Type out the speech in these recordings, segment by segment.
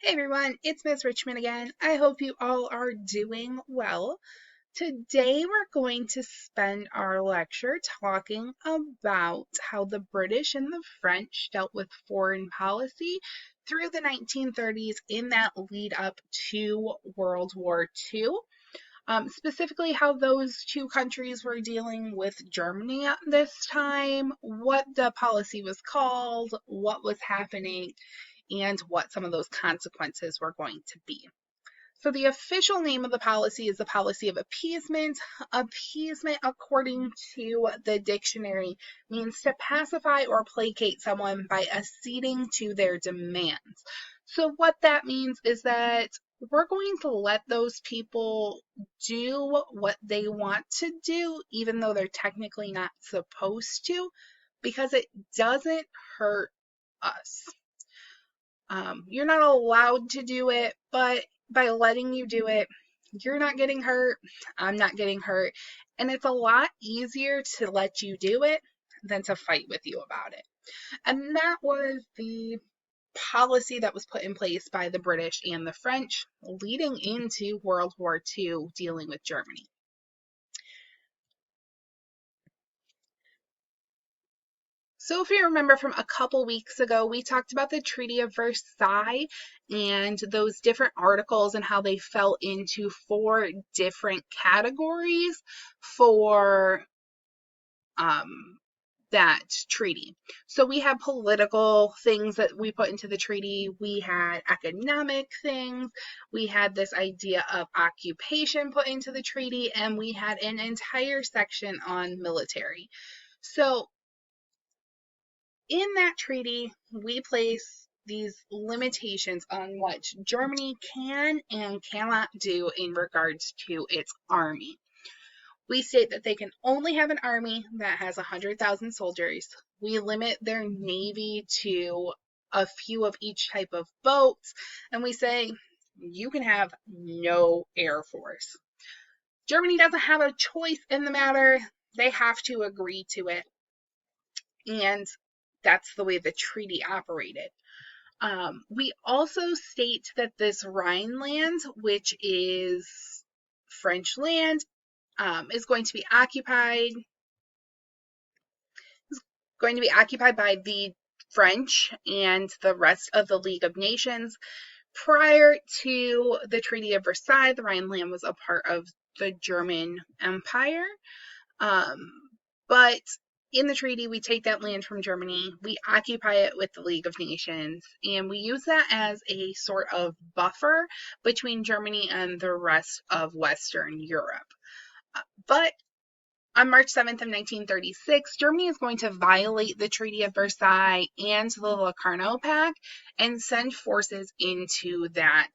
Hey everyone, it's Miss Richmond again. I hope you all are doing well. Today we're going to spend our lecture talking about how the British and the French dealt with foreign policy through the 1930s in that lead up to World War II. Specifically, how those two countries were dealing with Germany at this time, what the policy was called, what was happening, and what some of those consequences were going to be. So the official name of the policy is the policy of appeasement. Appeasement, according to the dictionary, means to pacify or placate someone by acceding to their demands. So what that means is that we're going to let those people do what they want to do, even though they're technically not supposed to, because it doesn't hurt us. You're not allowed to do it, but by letting you do it, you're not getting hurt, I'm not getting hurt, and it's a lot easier to let you do it than to fight with you about it. And that was the policy that was put in place by the British and the French leading into World War II dealing with Germany. So if you remember from a couple weeks ago, we talked about the Treaty of Versailles and those different articles and how they fell into four different categories for that treaty. So we had political things that we put into the treaty, we had economic things, we had this idea of occupation put into the treaty, and we had an entire section on military. So in that treaty, we place these limitations on what Germany can and cannot do in regards to its army. We state that they can only have an army that has 100,000 soldiers. We limit their navy to a few of each type of boats, and we say you can have no air force. Germany doesn't have a choice in the matter. They have to agree to it. And that's the way the treaty operated. We also state that this Rhineland, which is French land, is going to be occupied by the French and the rest of the League of Nations. Prior to the Treaty of Versailles, the Rhineland was a part of the German Empire. But in the treaty, we take that land from Germany, we occupy it with the League of Nations, and we use that as a sort of buffer between Germany and the rest of Western Europe. But on March 7th of 1936, Germany is going to violate the Treaty of Versailles and the Locarno Pact and send forces into that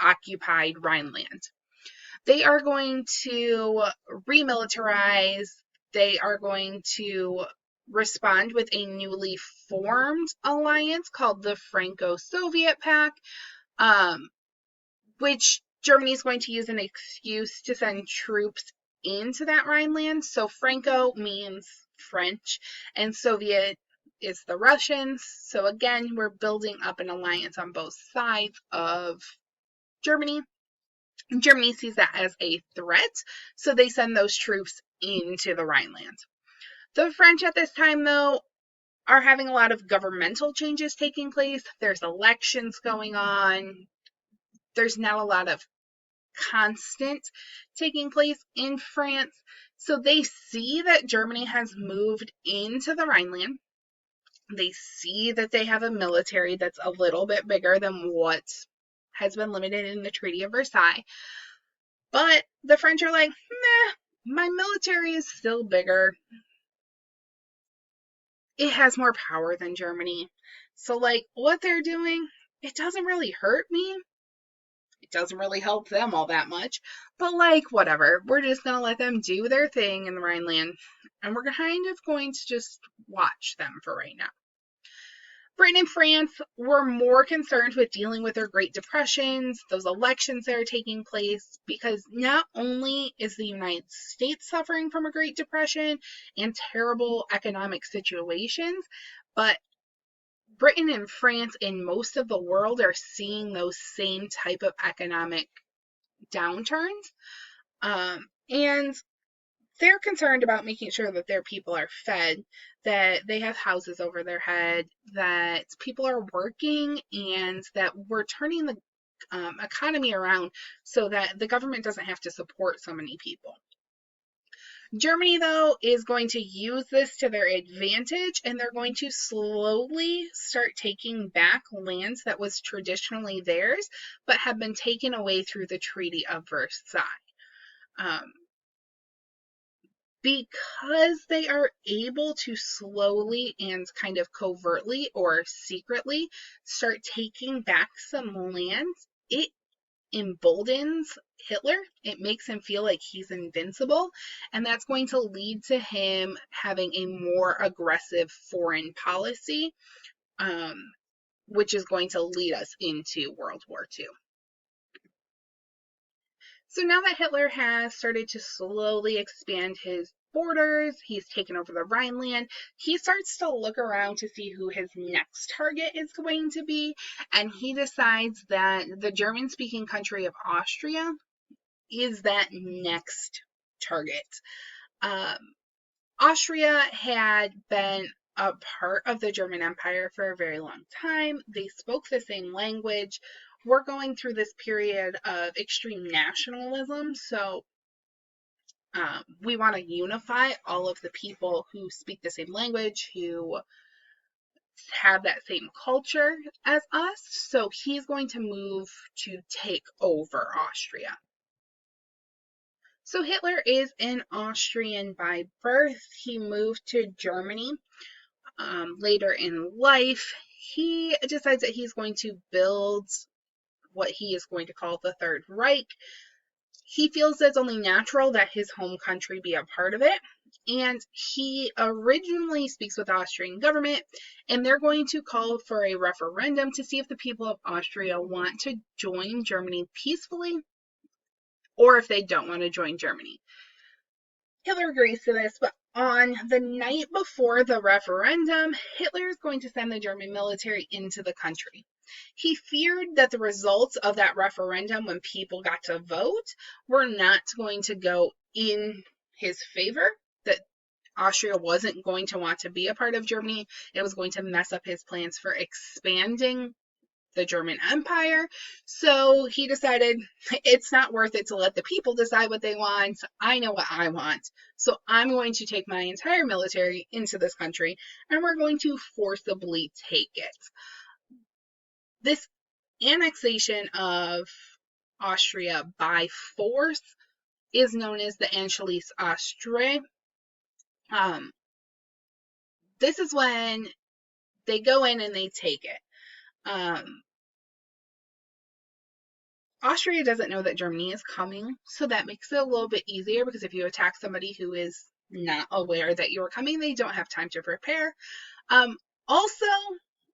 occupied Rhineland. They are going to remilitarize. They are going to respond with a newly formed alliance called the Franco-Soviet Pact, which Germany is going to use an excuse to send troops into that Rhineland. So Franco means French, and Soviet is the Russians. So again, we're building up an alliance on both sides of Germany. Germany sees that as a threat, so they send those troops into the Rhineland. The French at this time, though, are having a lot of governmental changes taking place. There's elections going on. There's not a lot of constant taking place in France. So they see that Germany has moved into the Rhineland. They see that they have a military that's a little bit bigger than what has been limited in the Treaty of Versailles. But the French are like, meh, my military is still bigger. It has more power than Germany. So, like, what they're doing, it doesn't really hurt me. It doesn't really help them all that much. But, like, whatever. We're just going to let them do their thing in the Rhineland. And we're kind of going to just watch them for right now. Britain and France were more concerned with dealing with their Great Depressions, those elections that are taking place, because not only is the United States suffering from a Great Depression and terrible economic situations, but Britain and France and most of the world are seeing those same type of economic downturns. And they're concerned about making sure that their people are fed, that they have houses over their head, that people are working, and that we're turning the economy around so that the government doesn't have to support so many people. Germany, though, is going to use this to their advantage, and they're going to slowly start taking back lands that was traditionally theirs, but have been taken away through the Treaty of Versailles. Because they are able to slowly and kind of covertly or secretly start taking back some lands, it emboldens Hitler. It makes him feel like he's invincible, and that's going to lead to him having a more aggressive foreign policy, which is going to lead us into World War II. So now that Hitler has started to slowly expand his borders, he's taken over the Rhineland, he starts to look around to see who his next target is going to be, and he decides that the German-speaking country of Austria is that next target. Austria had been a part of the German Empire for a very long time. They spoke the same language. We're going through this period of extreme nationalism, so we want to unify all of the people who speak the same language, who have that same culture as us. So he's going to move to take over Austria. So Hitler is an Austrian by birth. He moved to Germany later in life. He decides that he's going to build what he is going to call the Third Reich. He feels it's only natural that his home country be a part of it. And he originally speaks with the Austrian government, and they're going to call for a referendum to see if the people of Austria want to join Germany peacefully or if they don't want to join Germany. Hitler agrees to this, but on the night before the referendum, Hitler is going to send the German military into the country. He feared that the results of that referendum, when people got to vote, were not going to go in his favor, that Austria wasn't going to want to be a part of Germany. It was going to mess up his plans for expanding the German Empire. So he decided it's not worth it to let the people decide what they want. I know what I want. So I'm going to take my entire military into this country, and we're going to forcibly take it. This annexation of Austria by force is known as the Anschluss Austria. This is when they go in and they take it. Austria doesn't know that Germany is coming, so that makes it a little bit easier, because if you attack somebody who is not aware that you're coming, they don't have time to prepare. Also,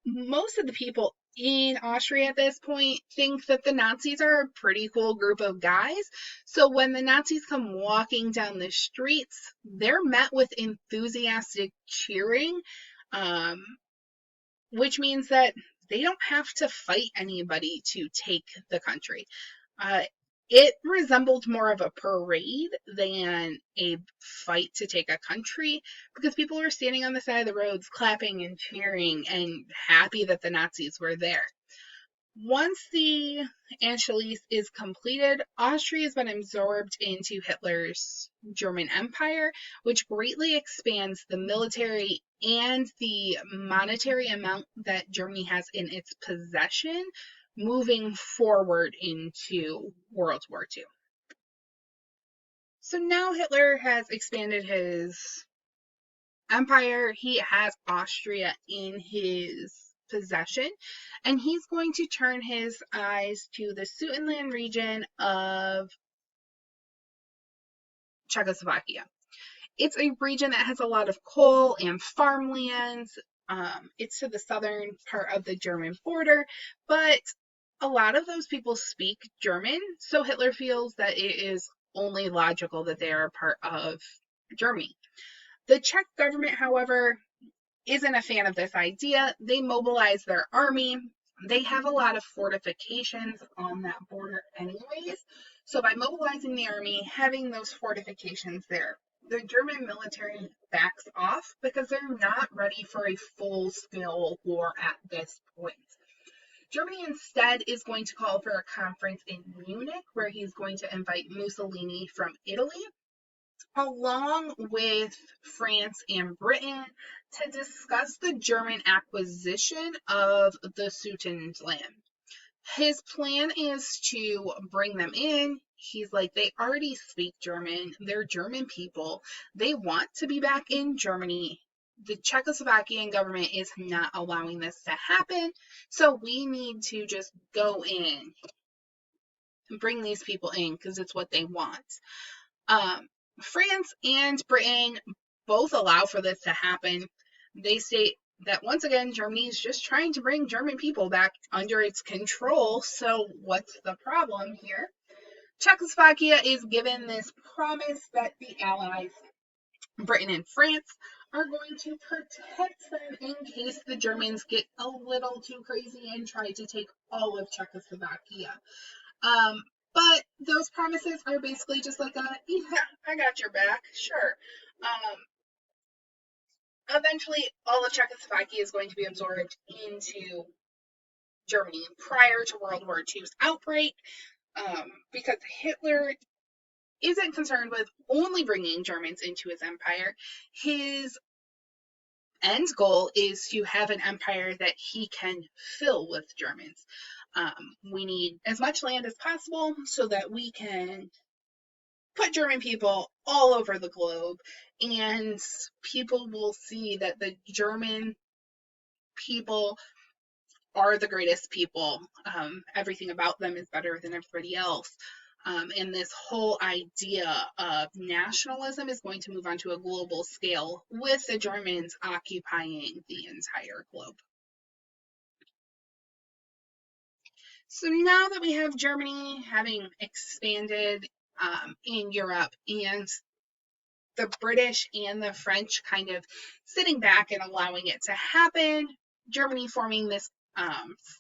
most of the people in Austria at this point think that the Nazis are a pretty cool group of guys. So when the Nazis come walking down the streets, they're met with enthusiastic cheering, which means that they don't have to fight anybody to take the country. It resembled more of a parade than a fight to take a country, because people were standing on the side of the roads clapping and cheering and happy that the Nazis were there. Once the Anschluss is completed, Austria has been absorbed into Hitler's German Empire, which greatly expands the military and the monetary amount that Germany has in its possession moving forward into World War II. So now Hitler has expanded his empire. He has Austria in his possession, and he's going to turn his eyes to the Sudetenland region of Czechoslovakia. It's a region that has a lot of coal and farmlands. It's to the southern part of the German border, but a lot of those people speak German, so Hitler feels that it is only logical that they are a part of Germany. The Czech government, however, isn't a fan of this idea. They mobilize their army. They have a lot of fortifications on that border, anyways. So, by mobilizing the army, having those fortifications there, the German military backs off because they're not ready for a full scale war at this point. Germany instead is going to call for a conference in Munich where he's going to invite Mussolini from Italy along with France and Britain to discuss the German acquisition of the Sudetenland. His plan is to bring them in. He's like, they already speak German. They're German people. They want to be back in Germany. The Czechoslovakian government is not allowing this to happen. So we need to just go in and bring these people in because it's what they want. France and Britain both allow for this to happen. They state that once again, Germany is just trying to bring German people back under its control. So, what's the problem here? Czechoslovakia is given this promise that the Allies, Britain and France, are going to protect them in case the Germans get a little too crazy and try to take all of Czechoslovakia. But those promises are basically just like yeah, I got your back, sure. Eventually, all of Czechoslovakia is going to be absorbed into Germany prior to World War II's outbreak, because Hitler isn't concerned with only bringing Germans into his empire. His end goal is to have an empire that he can fill with Germans. We need as much land as possible so that we can put German people all over the globe, and people will see that the German people are the greatest people. Everything about them is better than everybody else. And this whole idea of nationalism is going to move onto a global scale with the Germans occupying the entire globe. So now that we have Germany having expanded in Europe and the British and the French kind of sitting back and allowing it to happen, Germany forming this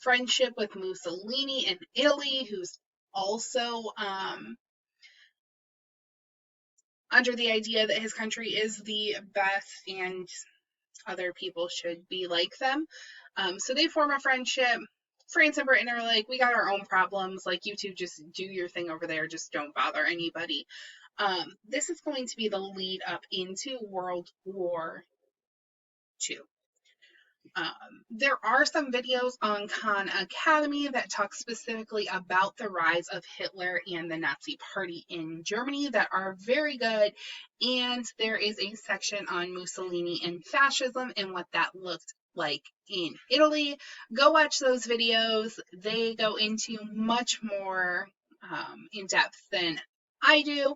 friendship with Mussolini in Italy, who's also under the idea that his country is the best and other people should be like them. So they form a friendship. France and Britain are like, we got our own problems. Like, you two just do your thing over there. Just don't bother anybody. This is going to be the lead up into World War II. There are some videos on Khan Academy that talk specifically about the rise of Hitler and the Nazi Party in Germany that are very good. And there is a section on Mussolini and fascism and what that looked like in Italy. Go watch those videos. They go into much more in depth than I do.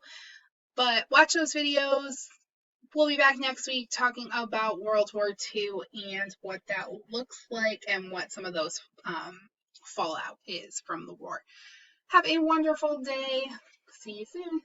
But watch those videos. We'll be back next week talking about World War II and what that looks like and what some of those fallout is from the war. Have a wonderful day. See you soon.